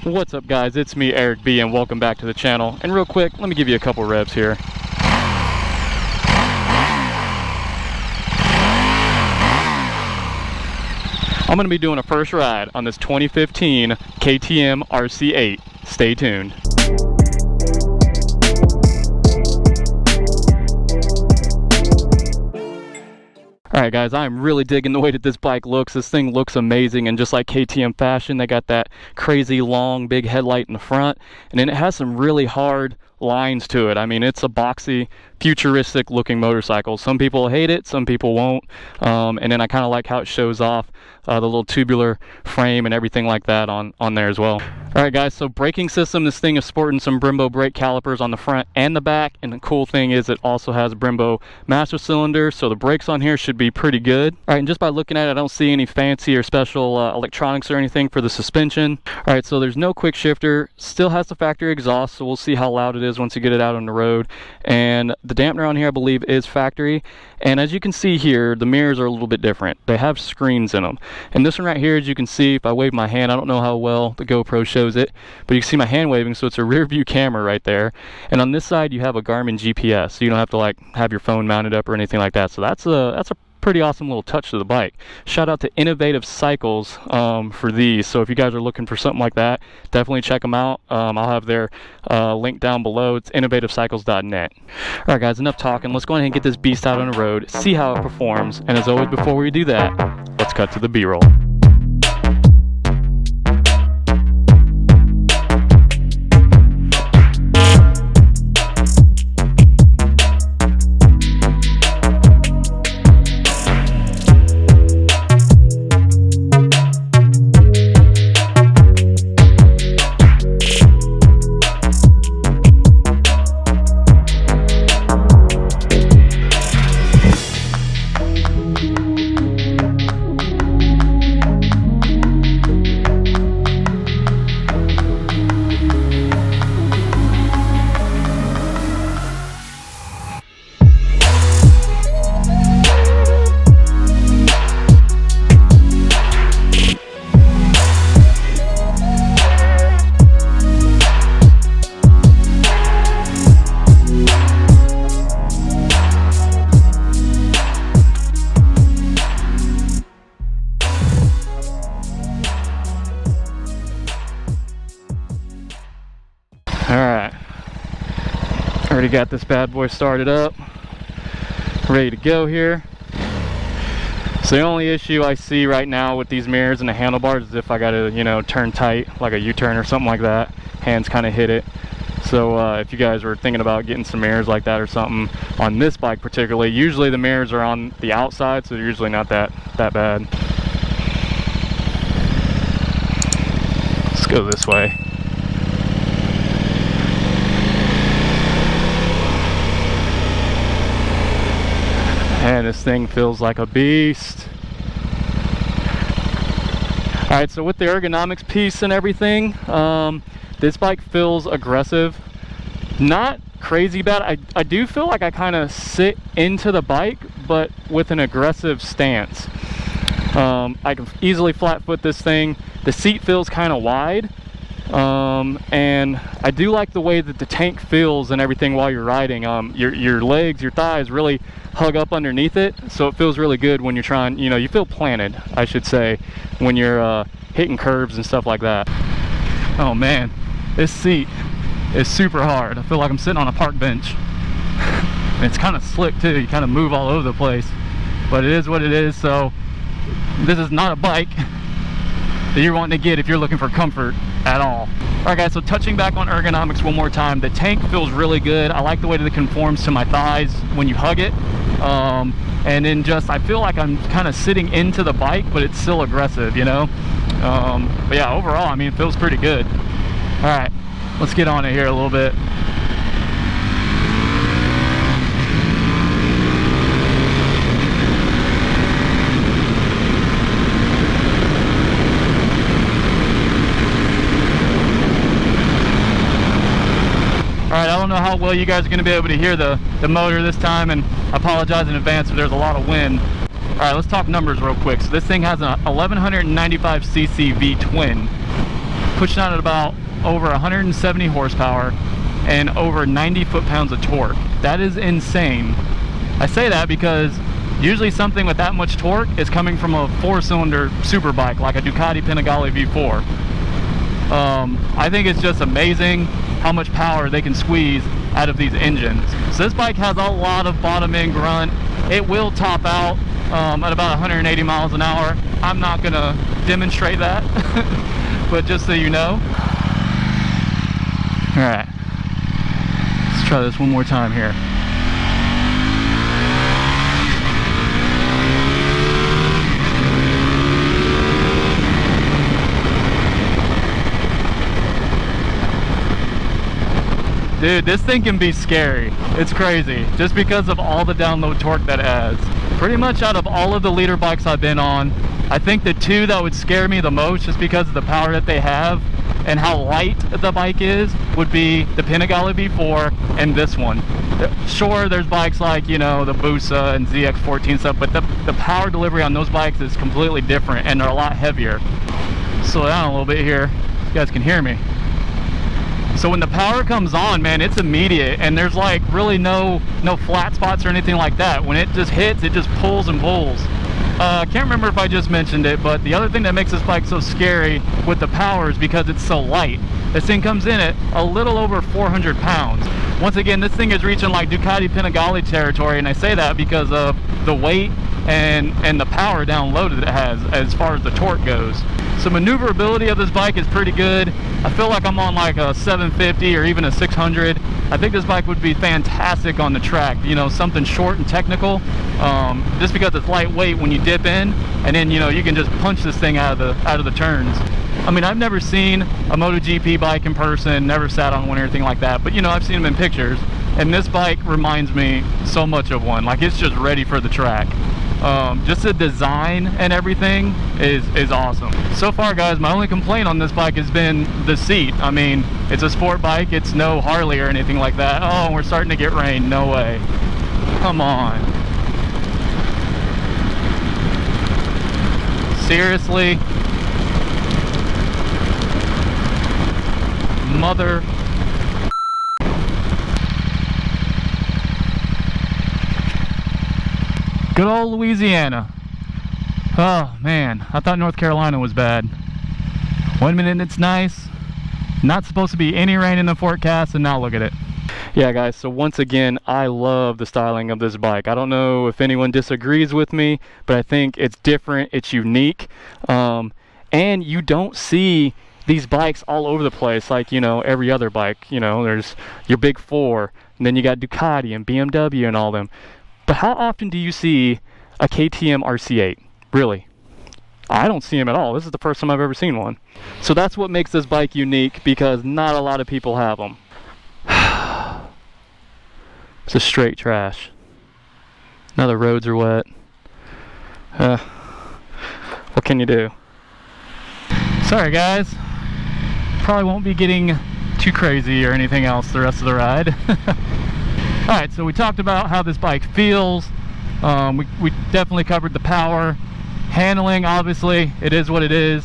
What's up guys, it's me Eric B and welcome back to the channel. And real quick, let me give you a couple revs here. I'm going to be doing a first ride on this 2015 KTM RC8. Stay tuned. Alright guys, I'm really digging the way that this bike looks. This thing looks amazing, and just like KTM fashion, they got that crazy long big headlight in the front, and then it has some really hard lines to it. I mean, it's a boxy, futuristic looking motorcycle. Some people hate it, some people won't, and then I kind of like how it shows off the little tubular frame and everything like that on there as well. Alright guys, so braking system, this thing is sporting some Brembo brake calipers on the front and the back, and the cool thing is it also has a Brembo master cylinder, so the brakes on here should be pretty good. Alright, and just by looking at it, I don't see any fancy or special electronics or anything for the suspension. Alright, so there's no quick shifter, still has the factory exhaust, so we'll see how loud it is once you get it out on the road. And the dampener on here I believe is factory, and as you can see here, the mirrors are a little bit different. They have screens in them, and this one right here, as you can see, if I wave my hand, I don't know how well the GoPro shows it, but you can see my hand waving, so it's a rear view camera right there. And on this side you have a Garmin GPS, so you don't have to like have your phone mounted up or anything like that. So that's a pretty awesome little touch to the bike. Shout out to Innovative Cycles for these. So if you guys are looking for something like that, definitely check them out. I'll have their link down below. It's innovativecycles.net. Alright guys, enough talking. Let's go ahead and get this beast out on the road, see how it performs, and as always, before we do that, let's cut to the B-roll. Alright, already got this bad boy started up, ready to go here. So the only issue I see right now with these mirrors and the handlebars is if I gotta, you know, turn tight, like a U-turn or something like that, hands kind of hit it. So if you guys were thinking about getting some mirrors like that or something on this bike particularly, usually the mirrors are on the outside, so they're usually not that bad. Let's go this way. And this thing feels like a beast. Alright, so with the ergonomics piece and everything, this bike feels aggressive. Not crazy bad. I do feel like I kind of sit into the bike, but with an aggressive stance. I can easily flat foot this thing. The seat feels kind of wide. And I do like the way that the tank feels and everything while you're riding. Your legs, your thighs really hug up underneath it, so it feels really good when you're trying, you know, you feel planted, I should say, when you're hitting curves and stuff like that. Oh man, this seat is super hard. I feel like I'm sitting on a park bench. And it's kind of slick too, you kind of move all over the place, but it is what it is. So this is not a bike that you're wanting to get if you're looking for comfort at all. Alright guys, so touching back on ergonomics one more time, the tank feels really good. I like the way that it conforms to my thighs when you hug it. And then just, I feel like I'm kind of sitting into the bike, but it's still aggressive, you know? But yeah, overall, I mean, it feels pretty good. Alright, let's get on it here a little bit. Alright, I don't know how well you guys are going to be able to hear the motor this time, and I apologize in advance if there's a lot of wind. Alright, let's talk numbers real quick. So this thing has an 1195cc V twin. pushing out at about over 170 horsepower and over 90 foot-pounds of torque. That is insane. I say that because usually something with that much torque is coming from a 4-cylinder super bike like a Ducati Panigale V4. I think it's just amazing how much power they can squeeze out of these engines. So this bike has a lot of bottom end grunt. It will top out at about 180 miles an hour. I'm not gonna demonstrate that, but just so you know. All right, let's try this one more time here. Dude, this thing can be scary. It's crazy, just because of all the download torque that it has. Pretty much out of all of the leader bikes I've been on, I think the two that would scare me the most, just because of the power that they have and how light the bike is, would be the Panigale V4 and this one. Sure, there's bikes like, you know, the Busa and ZX14 stuff, but the power delivery on those bikes is completely different, and they're a lot heavier. Slow down a little bit here, so you guys can hear me. So when the power comes on, man, it's immediate, and there's like really no flat spots or anything like that. When it just hits, it just pulls and pulls. I can't remember if I just mentioned it, but the other thing that makes this bike so scary with the power is because it's so light. This thing comes in at a little over 400 pounds. Once again, this thing is reaching like Ducati Panigale territory, and I say that because of the weight and the power downloaded it has as far as the torque goes. So maneuverability of this bike is pretty good. I feel like I'm on like a 750 or even a 600. I think this bike would be fantastic on the track, you know, something short and technical, just because it's lightweight when you dip in, and then, you know, you can just punch this thing out of the turns. I mean, I've never seen a Moto GP bike in person, never sat on one or anything like that, but you know, I've seen them in pictures, and this bike reminds me so much of one. Like, it's just ready for the track. Just the design and everything is awesome. So far, guys, my only complaint on this bike has been the seat. I mean, it's a sport bike, it's no Harley or anything like that. Oh, we're starting to get rain. No way. Come on. Seriously? Mother. Good old Louisiana. Oh man, I thought North Carolina was bad. 1 minute it's nice, not supposed to be any rain in the forecast, and now look at it. Yeah guys, so once again, I love the styling of this bike. I don't know if anyone disagrees with me, but I think it's different, it's unique, and you don't see these bikes all over the place like, you know, every other bike. You know, there's your big four, and then you got Ducati and BMW and all them. But how often do you see a KTM RC8? Really? I don't see them at all. This is the first time I've ever seen one. So that's what makes this bike unique, because not a lot of people have them. It's a straight trash. Now the roads are wet. What can you do? Sorry guys. Probably won't be getting too crazy or anything else the rest of the ride. Alright, so we talked about how this bike feels. We definitely covered the power. Handling, obviously, it is what it is.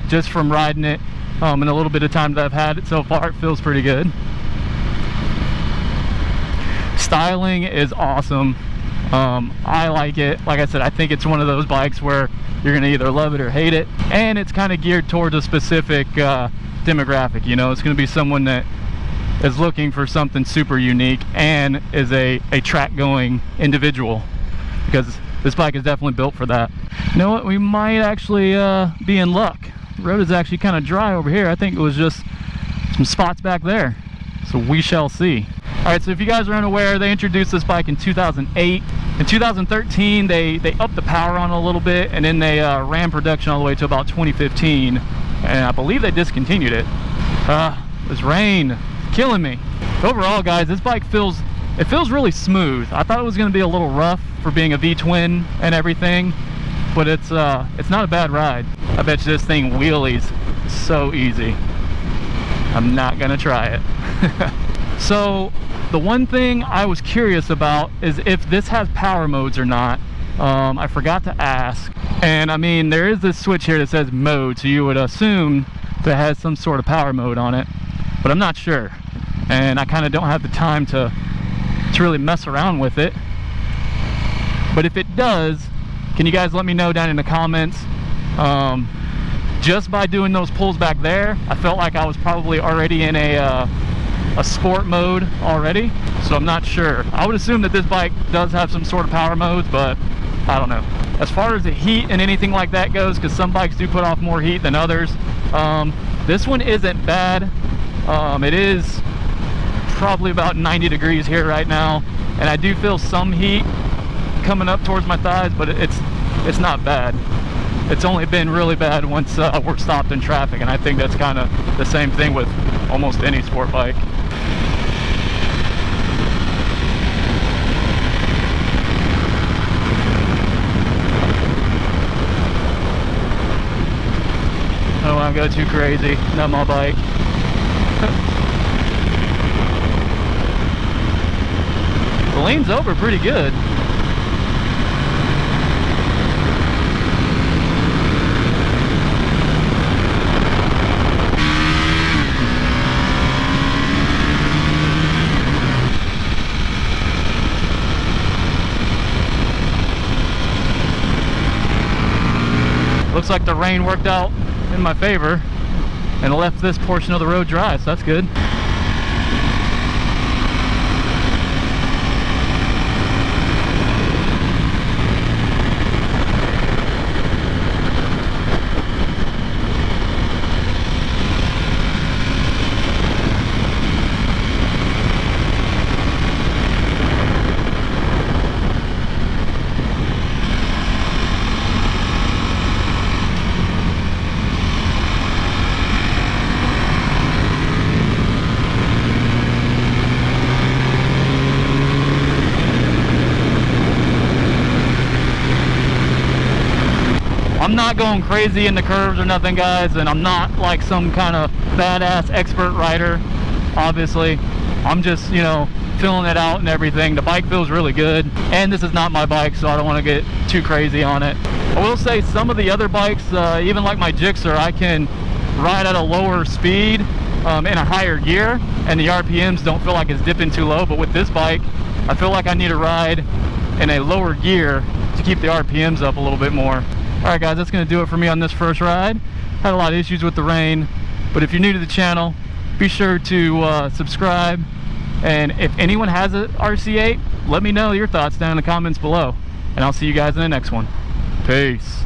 Just from riding it in a little bit of time that I've had it so far, it feels pretty good. Styling is awesome. I like it. Like I said, I think it's one of those bikes where you're gonna either love it or hate it, and it's kind of geared towards a specific demographic. You know, it's gonna be someone that is looking for something super unique and is a track going individual, because this bike is definitely built for that. You know what, we might actually be in luck. The road is actually kind of dry over here. I think it was just some spots back there, so we shall see. Alright, so if you guys are unaware, they introduced this bike in 2008. In 2013 they upped the power on it a little bit, and then they ran production all the way to about 2015, and I believe they discontinued it. This rain killing me. Overall guys, this bike feels really smooth. I thought it was going to be a little rough for being a V-twin and everything, but it's not a bad ride. I bet you this thing wheelies so easy. I'm not gonna try it. So the one thing I was curious about is if this has power modes or not. I forgot to ask, and I mean, there is this switch here that says mode, so you would assume that has some sort of power mode on it, but I'm not sure, and I kind of don't have the time to really mess around with it. But if it does, can you guys let me know down in the comments? Just by doing those pulls back there, I felt like I was probably already in a sport mode already, so I'm not sure. I would assume that this bike does have some sort of power modes, but I don't know. As far as the heat and anything like that goes, because some bikes do put off more heat than others, this one isn't bad. It is probably about 90 degrees here right now, and I do feel some heat coming up towards my thighs, but it's not bad. It's only been really bad once we're stopped in traffic, and I think that's kind of the same thing with almost any sport bike. I don't want to go too crazy, not my bike. The lane's over pretty good. Looks like the rain worked out in my favor and left this portion of the road dry, so that's good. I'm not going crazy in the curves or nothing, guys, and I'm not like some kind of badass expert rider, obviously. I'm just, you know, feeling it out and everything. The bike feels really good, and this is not my bike, so I don't want to get too crazy on it. I will say some of the other bikes, even like my Gixxer, I can ride at a lower speed in a higher gear, and the RPMs don't feel like it's dipping too low. But with this bike, I feel like I need to ride in a lower gear to keep the RPMs up a little bit more. Alright guys, that's going to do it for me on this first ride. Had a lot of issues with the rain, but if you're new to the channel, be sure to subscribe, and if anyone has a RC8, let me know your thoughts down in the comments below, and I'll see you guys in the next one. Peace.